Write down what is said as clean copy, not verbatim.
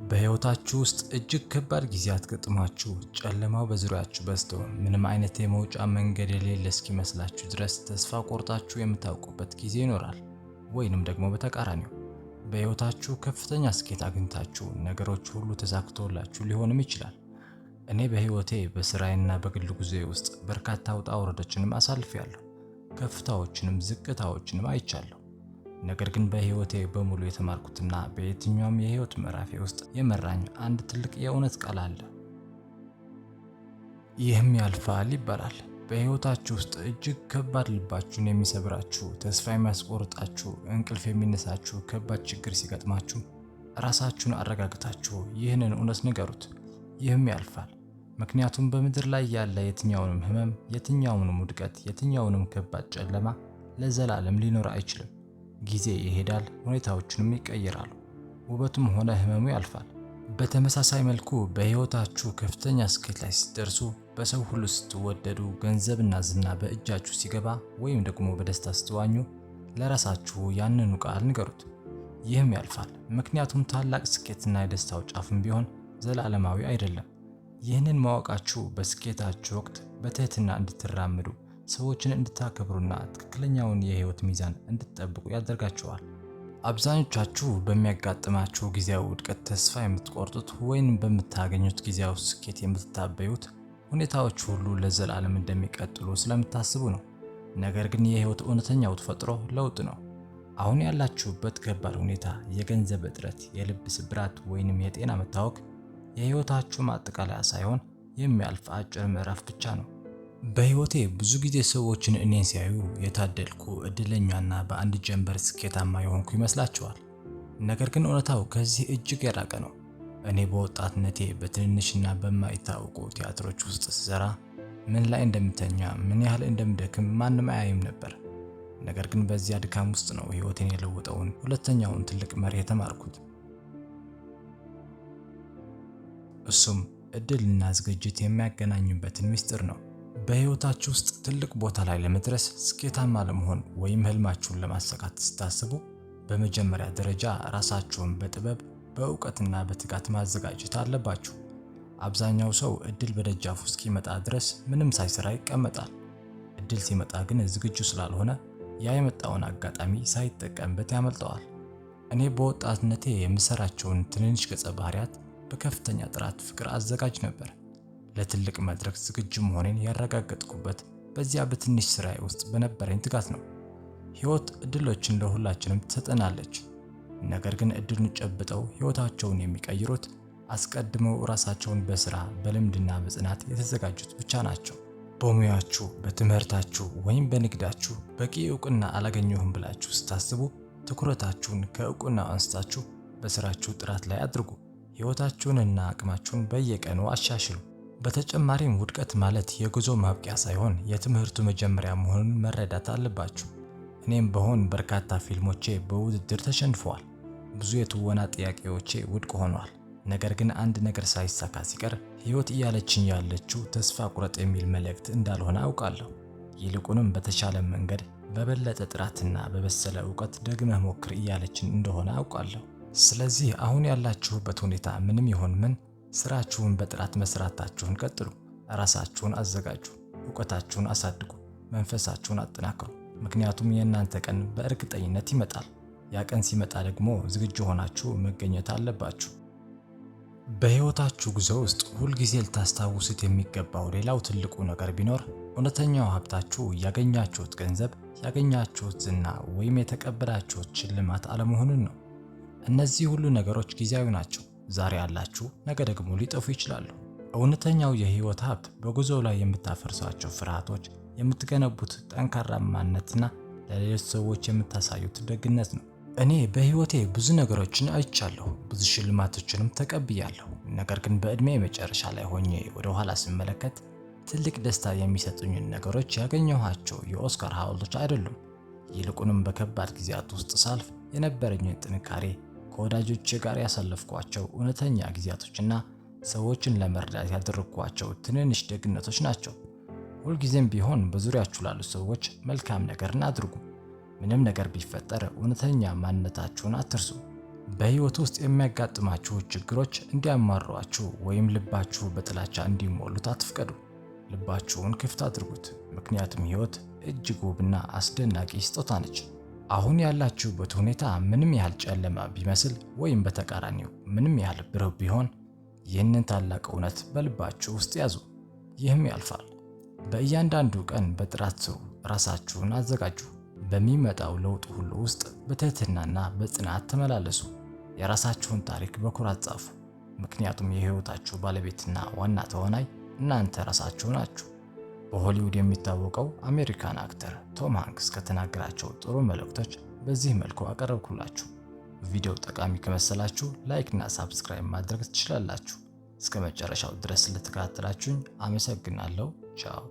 በሕይወታችሁ ውስጥ እጅግ ከባድ ጊዜያት ገጥሟችሁ ጨለማው በዙሪያችሁ በዝቶ ምንም አይነት የመውጫ መንገድ የሌለ እስኪመስላችሁ ድረስ ተስፋ ቆርጣችሁ የምታውቁበት ጊዜ ይኖራል። ወይንም ደግሞ በተቃራኒው በሕይወታችሁ ከፍተኛ ስኬት አግኝታችሁ ነገሮች ሁሉ ተሳክቶላችሁ ሊሆንም ይችላል። እኔ በሕይወቴ በስራዬና በግል ጉዞዬ ውስጥ በርካታ ውጣ ውረዶችንም አሳልፌያለሁ። ከፍታዎችንም ዝቅታዎችንም አይቻለሁ። ነገር ግን በሕይወቴ በሙሉ የተማርኩትና በየትኛውም የሕይወት ምዕራፌ ውስጥ የመራኝ አንድ ትልቅ የእውነት ቃል አለ። ይህም ያልፋል ይባላል። በሕይወታችሁ ውስጥ እጅግ ከባድ፣ ልባችሁን የሚሰብራችሁ፣ ተስፋ የሚያስቆርጣችሁ፣ እንቅልፍ የሚነሳችሁ ከባድ ችግር ሲገጥማችሁ ራሳችሁን አረጋግታችሁ ይህንን እውነት ንገሩት። ይህም ያልፋል። ምክንያቱም በምድር ላይ ያለ የትኛውንም ሕመም፣ የትኛውንም ውድቀት፣ የትኛውንም ከባድ ጨለማ ለዘላለም ሊኖር አይችልም። ጊዜ ይሄዳል፣ ሁኔታዎችንም ይቀየራሉ፣ ውበቱም ሆነ ህመሙ ያልፋል። በተመሳሳይ መልኩ በሕይወታችሁ ከፍተኛ ስኬት ላይ ስትደርሱ፣ በሰው ሁሉ ስትወደዱ፣ ገንዘብና ዝና በእጃችሁ ሲገባ ወይም ደግሞ በደስታ ስትዋኙ ለራሳችሁ ያንኑ ቃል ንገሩት። ይህም ያልፋል። ምክንያቱም ታላቅ ስኬትና የደስታው ጫፍም ቢሆን ዘላለማዊ አይደለም። ይህንን ማወቃችሁ በስኬታችሁ ወቅት በትህትና እንድትራመዱ፣ ሰዎችን እንድታከብሩና ትክክለኛውን የህይወት ሚዛን እንድትጠብቁ ያደርጋችኋል። አብዛኞቻችሁ በሚያጋጥማችሁ ጊዜያዊ ውድቀት ተስፋ የምትቆርጡት ወይም በምታገኙት ጊዜያዊ ስኬት የምትታበዩት ሁኔታዎች ሁሉ ለዘላለም እንደሚቀጥሉ ስለምታስቡ ነው። ነገር ግን የህይወት እውነተኛው ተፈጥሮ ለውጥ ነው። አሁን ያላችሁበት ከባድ ሁኔታ፣ የገንዘብ እጥረት፣ የልብ ስብራት ወይንም የጤና መታወክ የህይወታችሁ ማጠቃለያ ሳይሆን የሚያልፍ አጭር ምዕራፍ ብቻ ነው። በሕይወቴ ብዙ ጊዜ ሰዎችን እኔን ሲያዩ የታደልኩ እድለኛና በአንድ ጀንበር ስኬታማ የሆንኩ ይመስላቸዋል። ነገር ግን እውነታው ከዚህ እጅግ የራቀ ነው። እኔ በወጣትነቴ በትንንሽና በማይታወቁ ቲያትሮች ውስጥ ስሰራ ምን ላይ እንደምተኛ፣ ምን ያህል እንደምደክም ማንም አያይም ነበር። ነገር ግን በዚያ ድካም ውስጥ ነው ሕይወቴን የለወጠውን ሁለተኛውን ትልቅ መርህ የተማርኩት። እሱም እድልና ዝግጅት የሚያገናኙበትን ምስጢር ነው። በሕይወታችሁ ውስጥ ትልቅ ቦታ ላይ ለመድረስ፣ ስኬታማ ለመሆን ወይም ህልማችሁን ለማሳካት ስታስቡ በመጀመሪያ ደረጃ ራሳችሁን በጥበብ በእውቀትና በትጋት ማዘጋጀት አለባችሁ። አብዛኛው ሰው እድል በደጃፉ እስኪመጣ ድረስ ምንም ሳይሰራ ይቀመጣል። እድል ሲመጣ ግን ዝግጁ ስላልሆነ ያ የመጣውን አጋጣሚ ሳይጠቀምበት ያመልጠዋል። እኔ በወጣትነቴ የምሰራቸውን ትንንሽ ገጸ ባህሪያት በከፍተኛ ጥራት ፍቅር አዘጋጅ ነበር። ለትልቅ መድረክ ዝግጁ መሆኔን ያረጋገጥኩበት በዚያ በትንሽ ስራዬ ውስጥ በነበረኝ ትጋት ነው። ሕይወት እድሎችን ለሁላችንም ትሰጠናለች። ነገር ግን እድሉን ጨብጠው ሕይወታቸውን የሚቀይሩት አስቀድመው ራሳቸውን በስራ በልምድና በጽናት የተዘጋጁት ብቻ ናቸው። በሙያችሁ፣ በትምህርታችሁ ወይም በንግዳችሁ በቂ እውቅና አላገኘሁም ብላችሁ ስታስቡ ትኩረታችሁን ከእውቅናው አንስታችሁ በስራችሁ ጥራት ላይ አድርጉ። ሕይወታችሁንና አቅማችሁን በየቀኑ አሻሽሉ። በተጨማሪም ውድቀት ማለት የጉዞ ማብቂያ ሳይሆን የትምህርቱ መጀመሪያ መሆኑን መረዳት አለባችሁ። እኔም በሆን በርካታ ፊልሞቼ በውድድር ተሸንፈዋል። ብዙ የትወና ጥያቄዎቼ ውድቅ ሆነዋል። ነገር ግን አንድ ነገር ሳይሳካ ሲቀር ሕይወት እያለችኝ ያለችው ተስፋ ቁረጥ የሚል መልእክት እንዳልሆነ አውቃለሁ። ይልቁንም በተሻለ መንገድ፣ በበለጠ ጥራትና በበሰለ እውቀት ደግመህ ሞክር እያለችን እንደሆነ አውቃለሁ። ስለዚህ አሁን ያላችሁበት ሁኔታ ምንም ይሁን ምን ስራችሁን በጥራት መስራታችሁን ቀጥሉ። ራሳችሁን አዘጋጁ፣ ዕውቀታችሁን አሳድጉ፣ መንፈሳችሁን አጠናክሩ። ምክንያቱም የእናንተ ቀን በእርግጠኝነት ይመጣል። ያ ቀን ሲመጣ ደግሞ ዝግጁ ሆናችሁ መገኘት አለባችሁ። በሕይወታችሁ ጉዞ ውስጥ ሁልጊዜ ልታስታውሱት የሚገባው ሌላው ትልቁ ነገር ቢኖር እውነተኛው ሀብታችሁ ያገኛችሁት ገንዘብ፣ ያገኛችሁት ዝና ወይም የተቀበላችሁት ሽልማት አለመሆኑን ነው። እነዚህ ሁሉ ነገሮች ጊዜያዊ ናቸው። ዛሬ ያላችሁ ነገ ደግሞ ሊጠፉ ይችላሉ። እውነተኛው የህይወት ሀብት በጉዞ ላይ የምታፈርሷቸው ፍርሃቶች፣ የምትገነቡት ጠንካራ ማንነትና ለሌሎች ሰዎች የምታሳዩት ደግነት ነው። እኔ በህይወቴ ብዙ ነገሮችን አይቻለሁ፣ ብዙ ሽልማቶችንም ተቀብያለሁ። ነገር ግን በእድሜ መጨረሻ ላይ ሆኜ ወደ ኋላ ስመለከት ትልቅ ደስታ የሚሰጡኝን ነገሮች ያገኘኋቸው የኦስካር ሐውልቶች አይደሉም። ይልቁንም በከባድ ጊዜያት ውስጥ ሳልፍ የነበረኝን ጥንካሬ፣ ከወዳጆቼ ጋር ያሳለፍኳቸው እውነተኛ ጊዜያቶችና ሰዎችን ለመርዳት ያደረግኳቸው ትንንሽ ደግነቶች ናቸው። ሁልጊዜም ቢሆን በዙሪያችሁ ላሉ ሰዎች መልካም ነገርን አድርጉ። ምንም ነገር ቢፈጠር እውነተኛ ማንነታችሁን አትርሱ። በህይወት ውስጥ የሚያጋጥማችሁ ችግሮች እንዲያማሯችሁ ወይም ልባችሁ በጥላቻ እንዲሞሉት አትፍቀዱ። ልባችሁን ክፍት አድርጉት፣ ምክንያቱም ህይወት እጅግ ውብና አስደናቂ ስጦታ ነች። አሁን ያላችሁበት ሁኔታ ምንም ያህል ጨለማ ቢመስል ወይም በተቃራኒው ምንም ያህል ብሩህ ቢሆን ይህንን ታላቅ እውነት በልባችሁ ውስጥ ያዙ። ይህም ያልፋል። በእያንዳንዱ ቀን በጥራት ስሩ፣ ራሳችሁን አዘጋጁ። በሚመጣው ለውጥ ሁሉ ውስጥ በትህትናና በጽናት ተመላለሱ። የራሳችሁን ታሪክ በኩራት ጻፉ፣ ምክንያቱም የህይወታችሁ ባለቤትና ዋና ተዋናይ እናንተ ራሳችሁ ናችሁ። በሆሊውድ የሚታወቀው አሜሪካን አክተር ቶም ሃንክስ ከተናገራቸው ጥሩ መልእክቶች በዚህ መልኩ አቀረብኩላችሁ። ቪዲዮው ጠቃሚ ከመሰላችሁ ላይክ እና ሳብስክራይብ ማድረግ ትችላላችሁ። እስከ መጨረሻው ድረስ ስለተከታተላችሁኝ አመሰግናለሁ። ቻው።